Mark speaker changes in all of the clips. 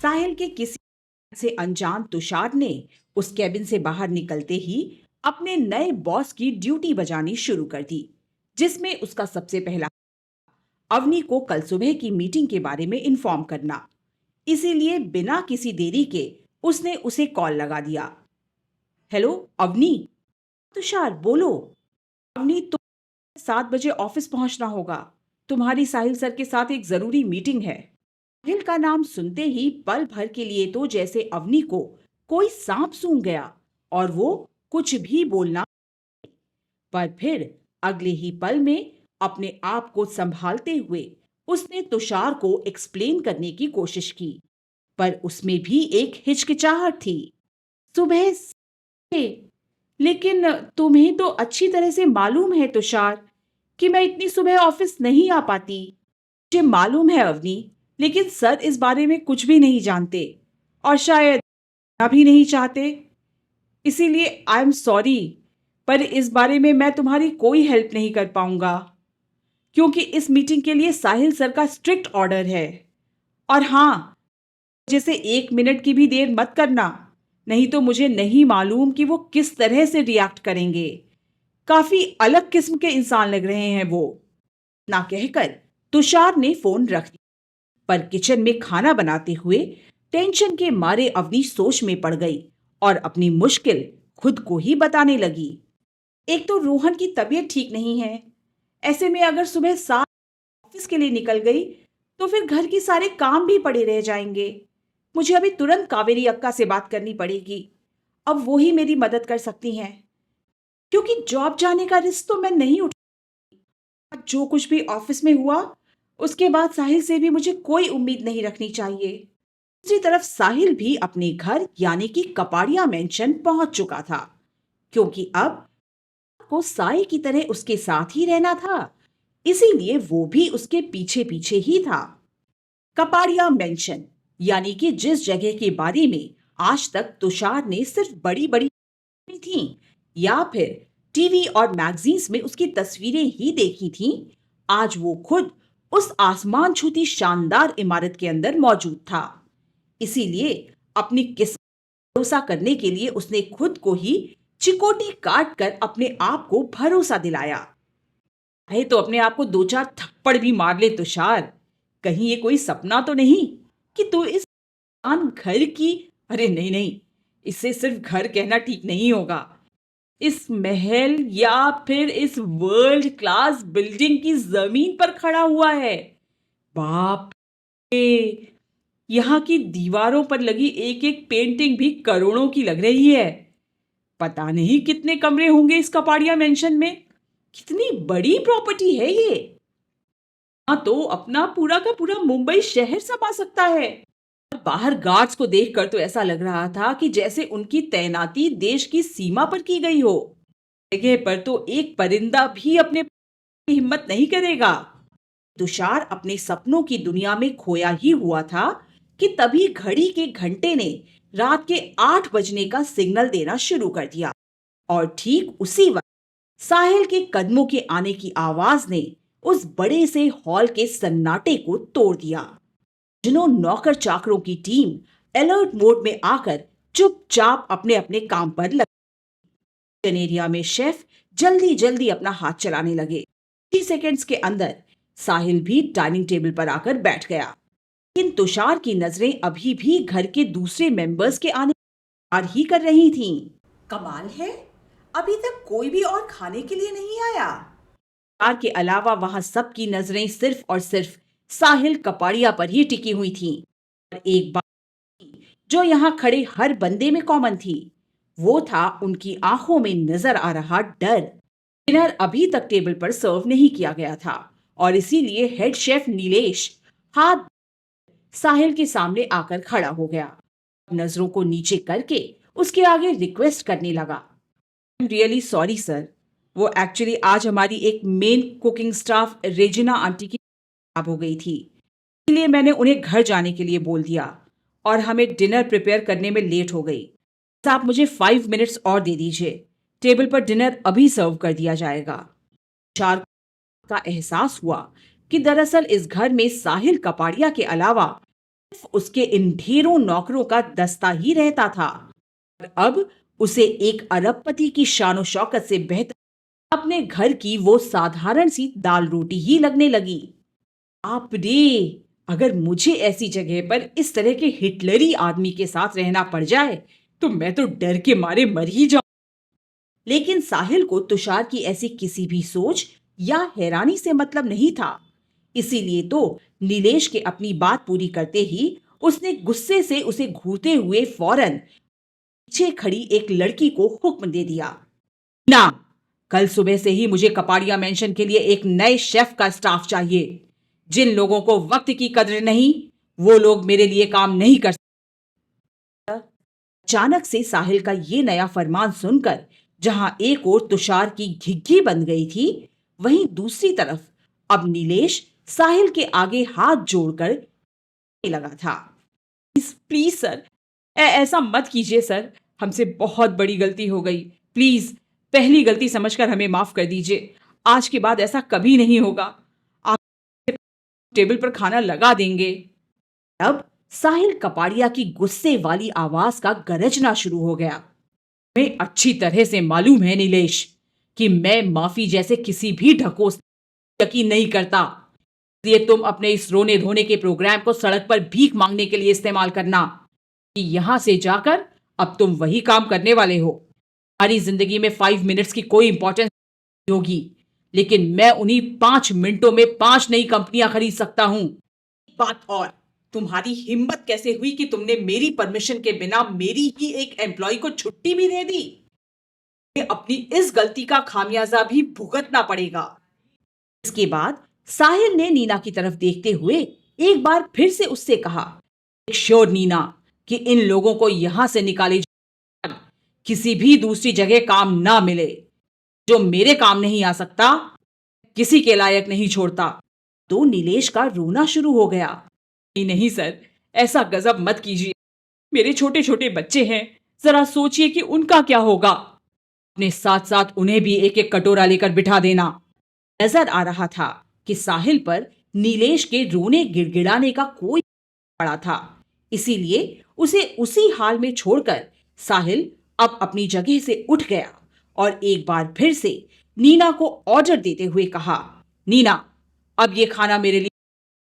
Speaker 1: साहिल के किसी से अनजान तुषार ने उस कैबिन से बाहर निकलते ही अपने नए बॉस की ड्यूटी बजानी शुरू कर दी, जिसमें उसका सबसे पहला अवनी को कल सुबह की मीटिंग के बारे में इन्फॉर्म करना। इसीलिए बिना किसी देरी के उसने उसे कॉल लगा दिया। हेलो अवनी। तुषार बोलो। अवनी, तो 7 बजे ऑफिस पहुंचना होगा। तुम्हारी साहिल सर के साथ एक जरूरी मीटिंग है। साहिल का नाम सुनते ही पल भर के लिए तो जैसे अवनी को कोई सांप सूंघ गया और वो कुछ भी बोलना, पर फिर अगले ही पल में अपने आप को संभालते हुए उसने तुषार को एक्सप्लेन करने की कोशिश की, पर उसमें भी एक हिचकिचाहट थी। सुबह से, लेकिन तुम्हें तो अच्छी तरह से मालूम है तुषार कि मैं इतनी सुबह ऑफिस नहीं आ पाती। मुझे मालूम है अवनी, लेकिन सर इस बारे में कुछ भी नहीं जानते और शायद भी नहीं चाहते। इसीलिए आई एम सॉरी, पर इस बारे में मैं तुम्हारी कोई हेल्प नहीं कर पाऊंगा, क्योंकि इस मीटिंग के लिए साहिल सर का स्ट्रिक्ट ऑर्डर है। और हाँ, जैसे 1 मिनट की भी देर मत करना, नहीं तो मुझे नहीं मालूम कि वो किस तरह से रिएक्ट करेंगे। काफी अलग किस्म के इंसान लग रहे हैं वो। ना कहकर तुषार ने फोन रख दिया, पर किचन में खाना बनाते हुए टेंशन के मारे अवनी सोच में पड़ गई और अपनी मुश्किल खुद को ही बताने लगी। एक तो रोहन की तबीयत ठीक नहीं है। ऐसे में अगर सुबह 7 ऑफिस के लिए निकल गई तो फिर घर के सारे काम भी पड़े रह जाएंगे। मुझे अभी तुरंत कावेरी अक्का से बात करनी पड़ेगी। अब वो ही मेरी मदद कर सकती हैं, क्योंकि जॉब जाने का रिस्क तो मैं नहीं उठा। जो कुछ भी ऑफिस में हुआ उसके बाद साहिल से भी मुझे कोई उम्मीद नहीं रखनी चाहिए। दूसरी तरफ साहिल भी अपने घर यानी कि कपाड़िया मेंशन पहुंच चुका था, क्योंकि अब को साई की तरह उसके साथ ही रहना था। इसीलिए वो भी उसके पीछे पीछे ही था। कपाड़िया मेंशन यानी कि जिस जगह के बारे में आज तक तुषार ने सिर्फ बड़ी बड़ी थी या फिर टीवी और मैगजीन्स में उसकी तस्वीरें ही देखी थीं, आज वो खुद उस आसमान छूती शानदार इमारत के अंदर मौजूद था। इसीलिए अपनी किस्मत भरोसा करने के लिए उसने खुद को ही चिकोटी काट कर अपने आप को भरोसा दिलाया। है तो अपने आप को 2-4 थप्पड़ भी मार ले तुषार। कहीं ये कोई सपना तो नहीं कि तू इस घर की, अरे नहीं नहीं, इसे सिर्फ घर कहना ठीक नहीं होगा, इस महल या फिर इस वर्ल्ड क्लास बिल्डिंग की जमीन पर खड़ा हुआ है। बाप रे, यहाँ की दीवारों पर लगी एक एक पेंटिंग भी करोड़ों की लग रही है। पता नहीं कितने कमरे होंगे इस कपाड़िया मेंशन में। कितनी बड़ी प्रॉपर्टी है ये। हाँ, तो अपना पूरा का पूरा मुंबई शहर समा सकता है। बाहर गार्ड्स को देखकर तो ऐसा लग रहा था कि जैसे उनकी तैनाती देश की सीमा पर की गई हो। जगह पर तो एक परिंदा भी अपने की हिम्मत नहीं करेगा। तुषार अपने सपनों की दुनिया में खोया ही हुआ था कि तभी घड़ी के घंटे ने रात के 8 बजने का सिग्नल देना शुरू कर दिया और ठीक उसी वक्त साहिल के कदमों के आने की आवाज ने उस बड़े से हॉल के सन्नाटे को तोड़ दिया। जिन्हों नौकर चाकरों की टीम अलर्ट मोड में आकर चुपचाप अपने अपने काम पर लगे। किचन एरिया में शेफ जल्दी जल्दी अपना हाथ चलाने लगे। 30 सेकेंड्स के अंदर साहिल भी डाइनिंग टेबल पर आकर बैठ गया, लेकिन तुषार की नजरें अभी भी घर के दूसरे मेंबर्स के आने इंतजार ही कर रही थीं। कमाल है, अभी तक कोई भी और खाने के लिए नहीं आया। तुषार के अलावा वहां सबकी नजरें सिर्फ और सिर्फ साहिल कपाड़िया पर ही टिकी हुई थीं। और एक बात जो यहाँ खड़े हर बंदे में कॉमन थी, वो था उनकी आंखों में नजर आ रहा डर। डिनर अभी तक टेबल पर सर्व नहीं किया गया था और इसीलिए हेड शेफ नीलेश हाथ साहिल के सामने आकर खड़ा हो गया। नजरों को नीचे करके उसके आगे रिक्वेस्ट करने लगा। I am really sorry sir, वो एक्चुअली आज हमारी एक main cooking staff Regina aunty की खराब हो गई थी, इसलिए मैंने उन्हें घर जाने के लिए बोल दिया और हमें डिनर प्रिपेयर करने में लेट हो गई। बस आप मुझे 5 मिनट्स और दे दीजिए, टेबल पर डिनर अभी सर्व कर दिया जाएगा। तुषार का एहसास हुआ कि दरअसल इस घर में साहिल कपाड़िया के अलावा उसके इन ढेरों नौकरों का दस्ता ही रहता था। अब उसे एक अरबपति की शानो शौकत से बेहतर अपने घर की वो साधारण सी दाल रोटी ही लगने लगी। आप रे, अगर मुझे ऐसी जगह पर इस तरह के हिटलरी आदमी के साथ रहना पड़ जाए तो मैं तो डर के मारे मर ही जाऊं। लेकिन साहिल को तुषार की ऐसी किसी भी सोच या हैरानी से मतलब नहीं था। इसीलिए तो नीलेश के अपनी बात पूरी करते ही उसने गुस्से से उसे घूरते हुए फौरन पीछे खड़ी एक लड़की को हुक्म दे दिया। ना, कल सुबह से ही मुझे कपाड़िया मेंशन के लिए एक नए शेफ का स्टाफ चाहिए। जिन लोगों को वक्त की कद्र नहीं, वो लोग मेरे लिए काम नहीं कर सकते। अचानक से साहिल का ये नया फरमान सुनकर जहां एक ओर तुषार की घिघी बन गई थी, वहीं दूसरी तरफ अब नीलेश साहिल के आगे हाथ जोड़कर लगा था। प्लीज प्लीज सर, ऐसा मत कीजिए सर, हमसे बहुत बड़ी गलती हो गई। प्लीज पहली गलती समझकर हमें माफ कर दीजिए। आज के बाद ऐसा कभी नहीं होगा। आप टेबल पर खाना लगा देंगे। अब साहिल कपाड़िया की गुस्से वाली आवाज का गरजना शुरू हो गया। मैं अच्छी तरह से मालूम है नीलेश कि मैं माफी जैसे किसी भी ढकोस यकीन नहीं करता। इसलिए तुम अपने इस रोने धोने के प्रोग्राम को सड़क पर भीख मांगने के लिए इस्तेमाल करना कि यहां से जाकर अब तुम वही काम करने वाले हो। हमारी जिंदगी में 5 मिनट्स की कोई इंपॉर्टेंस नहीं होगी, लेकिन मैं उन्हीं 5 मिनटों में 5 नई कंपनियां खरीद सकता हूं। एक बात और, तुम्हारी हिम्मत कैसे हुई कि तुमने मेरी परमिशन के बिना मेरी ही एक एम्प्लॉय को छुट्टी भी दे दी? अपनी इस गलती का खामियाजा भी भुगतना पड़ेगा। इसके बाद साहिल ने नीना की तरफ देखते हुए एक बार फिर से उससे कहा, एक श्योर नीना कि इन लोगों को यहां से निकाले किसी भी दूसरी जगह काम ना मिले। जो मेरे काम नहीं आ सकता किसी के लायक नहीं छोड़ता। तो नीलेश का रोना शुरू हो गया। नहीं नहीं सर, ऐसा गजब मत कीजिए। मेरे छोटे छोटे बच्चे हैं, जरा सोचिए कि उनका क्या होगा। अपने साथ साथ उन्हें भी एक एक कटोरा लेकर बिठा देना। नजर आ रहा था कि साहिल पर नीलेश के रोने गिड़गिड़ाने का कोई पड़ा था। इसीलिए उसे उसी हाल में छोड़कर साहिल अब अपनी जगह से उठ गया और एक बार फिर से नीना को ऑर्डर देते हुए कहा, नीना, अब ये खाना मेरे लिए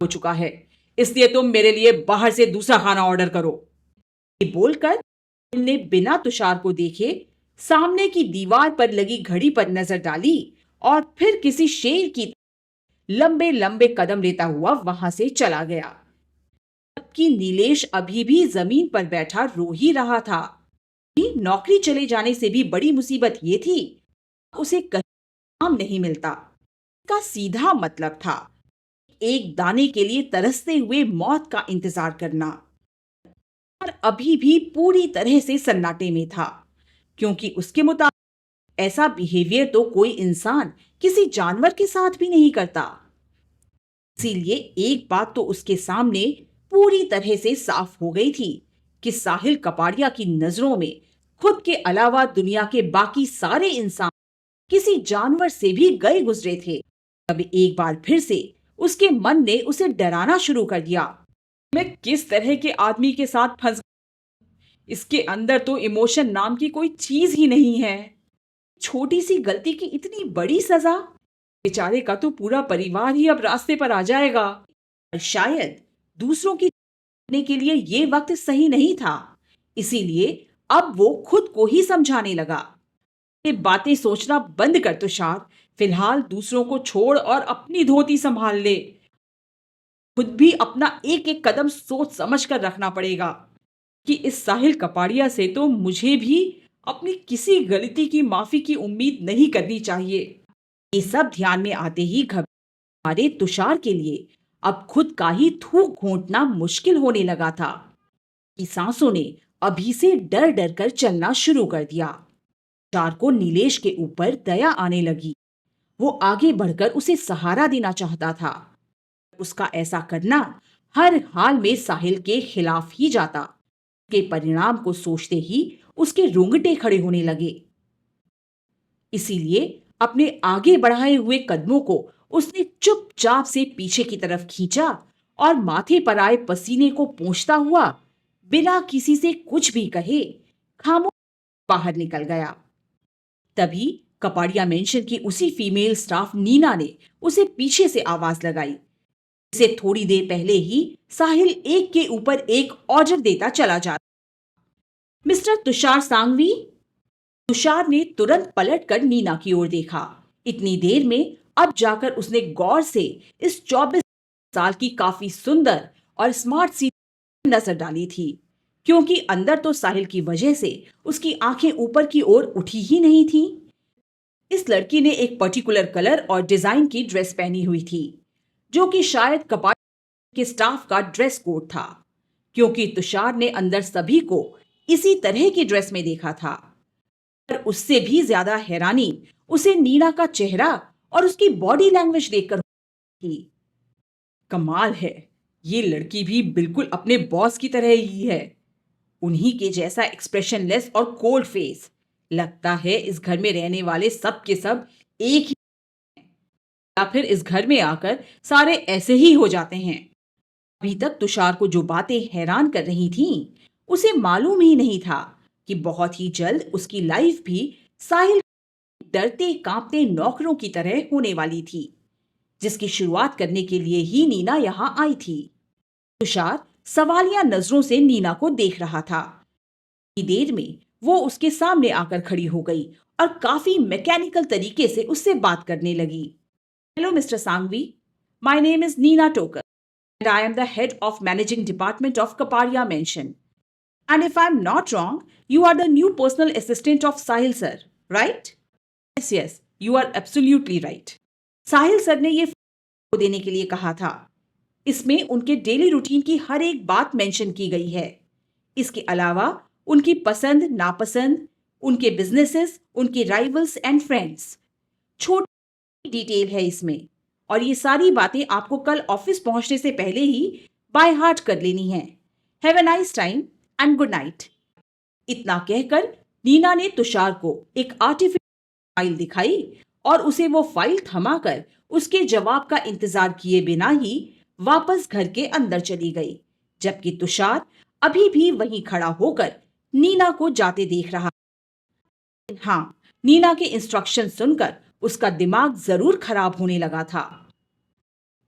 Speaker 1: हो चुका है, इसलिए तुम मेरे लिए बाहर से दूसरा खाना ऑर्डर करो। ये बोलकर ने बिना तुषार को देखे सामने की दीवार पर लगी घड़ी पर नजर डाली और फिर किसी शेर की लंबे लंबे कदम लेता हुआ वहां से चला गया। जबकि नीलेश अभी भी जमीन पर बैठा रो ही रहा था। नौकरी चले जाने से भी बड़ी मुसीबत ये थी, उसे कहीं काम नहीं मिलता। इसका सीधा मतलब था एक दाने के लिए तरसते हुए मौत का इंतजार करना। और अभी भी पूरी तरह से सन्नाटे में था, क्योंकि उसके मुताबिक ऐसा बिहेवियर तो कोई इंसान किसी जानवर के साथ भी नहीं करता। इसीलिए एक बात तो उसके सामने पूरी तरह से साफ हो गई थी कि साहिल कपाड़िया की नजरों में खुद के अलावा दुनिया के बाकी सारे इंसान किसी जानवर से भी गए गुजरे थे। अब एक बार फिर से उसके मन ने उसे डराना शुरू कर दिया। मैं किस तरह के आदमी के साथ फंस, इसके अंदर तो इमोशन नाम की कोई चीज ही नहीं है। छोटी सी गलती की इतनी बड़ी सजा, बेचारे का तो पूरा परिवार ही अब रास्ते पर आ जाएगा। शायद दूसरों की करने के लिए ये वक्त सही नहीं था, इसीलिए अब वो खुद को ही समझाने लगा। ये बातें सोचना बंद कर तुषार, फिलहाल दूसरों को छोड़ और अपनी धोती संभाल ले। खुद भी अपना एक एक कदम सोच समझ कर रखना पड़ेगा कि इस साहिल कपाड़िया से तो मुझे भी अपनी किसी गलती की माफी की उम्मीद नहीं करनी चाहिए। ये सब ध्यान में आते ही हमारे तुषार के लिए अब खुद का ही थूक घोंटना मुश्किल होने लगा था कि सांसों ने अभी से डर डर कर चलना शुरू कर दिया। तुषार को नीलेश के ऊपर दया आने लगी। वो आगे बढ़कर उसे सहारा देना चाहता था। उसका ऐसा करना हर हाल में साहिल के खिलाफ ही जाता। के परिणाम को सोचते ही उसके रोंगटे खड़े होने लगे। इसीलिए अपने आगे बढ़ाए हुए कदमों को उसने चुपचाप से पीछे की तरफ खींचा और माथे पर आए पसीने को पोंछता हुआ बिना किसी से कुछ भी कहे खामोश बाहर निकल गया। तभी कपाड़िया मेंशन की उसी फीमेल स्टाफ नीना ने उसे पीछे से आवाज लगाई, जिसे थोड़ी देर पहले ही साहिल एक के ऊपर एक ऑर्डर देता चला जा। मिस्टर तुषार सांघवी। तुषार ने तुरंत पलटकर नीना की ओर देखा। इतनी देर में अब जाकर उसने गौर से इस 24 साल की काफी सुंदर और स्मार्ट सी नजर डाली थी, क्योंकि अंदर तो साहिल की वजह से उसकी आंखें ऊपर की ओर उठी ही नहीं थी। इस लड़की ने एक पर्टिकुलर कलर और डिजाइन की ड्रेस पहनी हुई थी, जो कि शायद कपाट के स्टाफ का ड्रेस कोड था, क्योंकि तुषार ने अंदर सभी को इसी तरह की ड्रेस में देखा था। पर उससे भी ज्यादा हैरानी उसे नीना का चेहरा और उसकी बॉडी लैंग्वेज देखकर थी। कमाल है, ये लड़की भी बिल्कुल अपने बॉस की तरह ही है। उन्हीं के जैसा एक्सप्रेशनलेस और कोल्ड फेस। लगता है इस घर में रहने वाले सब के सब एक ही, या फिर इस घर में आकर सारे ऐसे ही हो जाते हैं। अभी तक तुषार को जो बातें हैरान कर रही थीं, उसे मालूम ही नहीं था कि बहुत ही जल्द उसकी लाइफ भी साहिल डरते कांपते नौकरों की तरह होने वाली थी, जिसकी शुरुआत करने के लिए ही नीना यहां आई थी। तुषार सवालिया नजरों से नीना को देख रहा था। देर में वो उसके सामने आकर खड़ी हो गई और काफी मैकेनिकल तरीके से उससे बात करने लगी। Hello mister Sanghvi, my name is Neena Tokar and I am the head of managing department of Kapadia Mansion. And if I'm not wrong, you are the new personal assistant of Sahil sir, right? Yes, yes, you are absolutely right. Sahil sir ने ये को देने के लिए कहा था। इसमें उनके डेली रूटीन की हर एक बात मेंशन की गई है। इसके अलावा उनकी पसंद नापसंद, उनके बिजनेसेस, उनके राइवल्स एंड फ्रेंड्स, छोटी डिटेल है इसमें। और ये सारी बातें आपको कल ऑफिस पहुंचने से पहले ही बाय हार्ट कर लेनी है। Have a nice time and good night. इतना कहकर नीना ने तुषार को एक आर्टिफिशियल फाइल दिखाई और उसे वो फाइल थमाकर उसके जवाब का इंतजार किए बिना ही वापस घर के अंदर चली गई, जबकि तुषार अभी भी वहीं खड़ा होकर नीना को जाते देख रहा। हाँ, नीना के इंस्ट्रक्शन सुनकर उसका दिमाग जरूर खराब होने लगा था।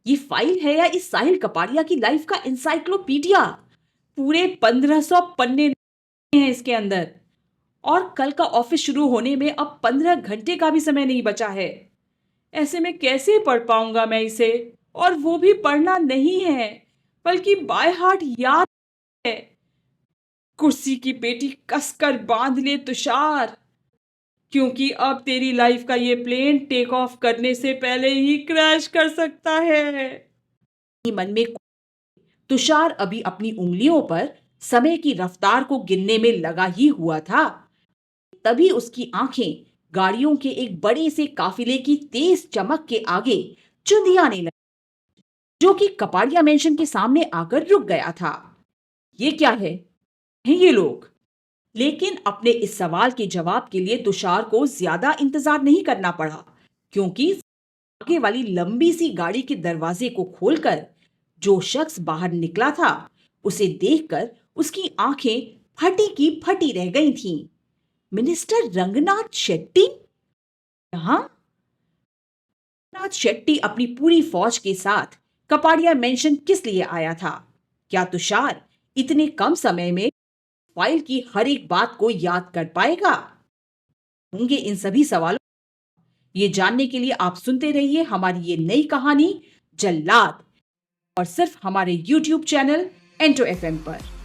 Speaker 1: ये फाइल है या इस साहिल कपाड़िया की लाइफ का इंसाइक्लोपीडिया। पूरे 1500 पन्ने हैं इसके अंदर, और कल का ऑफिस शुरू होने में अब 15 घंटे का भी समय नहीं बचा है। ऐसे में कैसे पढ़ पाऊंगा मैं इसे? और वो भी पढ़ना नहीं है, बल्कि बाय हार्ट याद है। कुर्सी की पेटी कसकर बांध ले तुषार, क्योंकि अब तेरी लाइफ का ये प्लेन टेक ऑफ करने से पहले ही क्रैश कर सकता है। मन में तुषार अभी अपनी उंगलियों पर समय की रफ्तार को गिनने में लगा ही हुआ था। तभी उसकी आंखें गाड़ियों के एक बड़े से काफिले की तेज चमक के आगे चुंधियाने लगी, जो कि कपाड़िया मेंशन के सामने आकर रुक गया था। ये क्या है ये लोग? लेकिन अपने इस सवाल के जवाब के लिए तुषार को ज्यादा इंतजार नहीं करना पड़ा, क्योंकि आगे वाली लंबी सी गाड़ी के दरवाजे को खोलकर जो शख्स बाहर निकला था, उसे देखकर उसकी आंखें फटी की फटी रह गई थीं। मिनिस्टर रंगनाथ शेट्टी यहां? रंगनाथ शेट्टी अपनी पूरी फौज के साथ कपाड़िया मेंशन किस लिए आया था? क्या तुषार इतने कम समय में फाइल की हर एक बात को याद कर पाएगा? होंगे इन सभी सवालों ये जानने के लिए आप सुनते रहिए हमारी ये नई कहानी जल्लाद, और सिर्फ हमारे YouTube चैनल एंटो FM पर।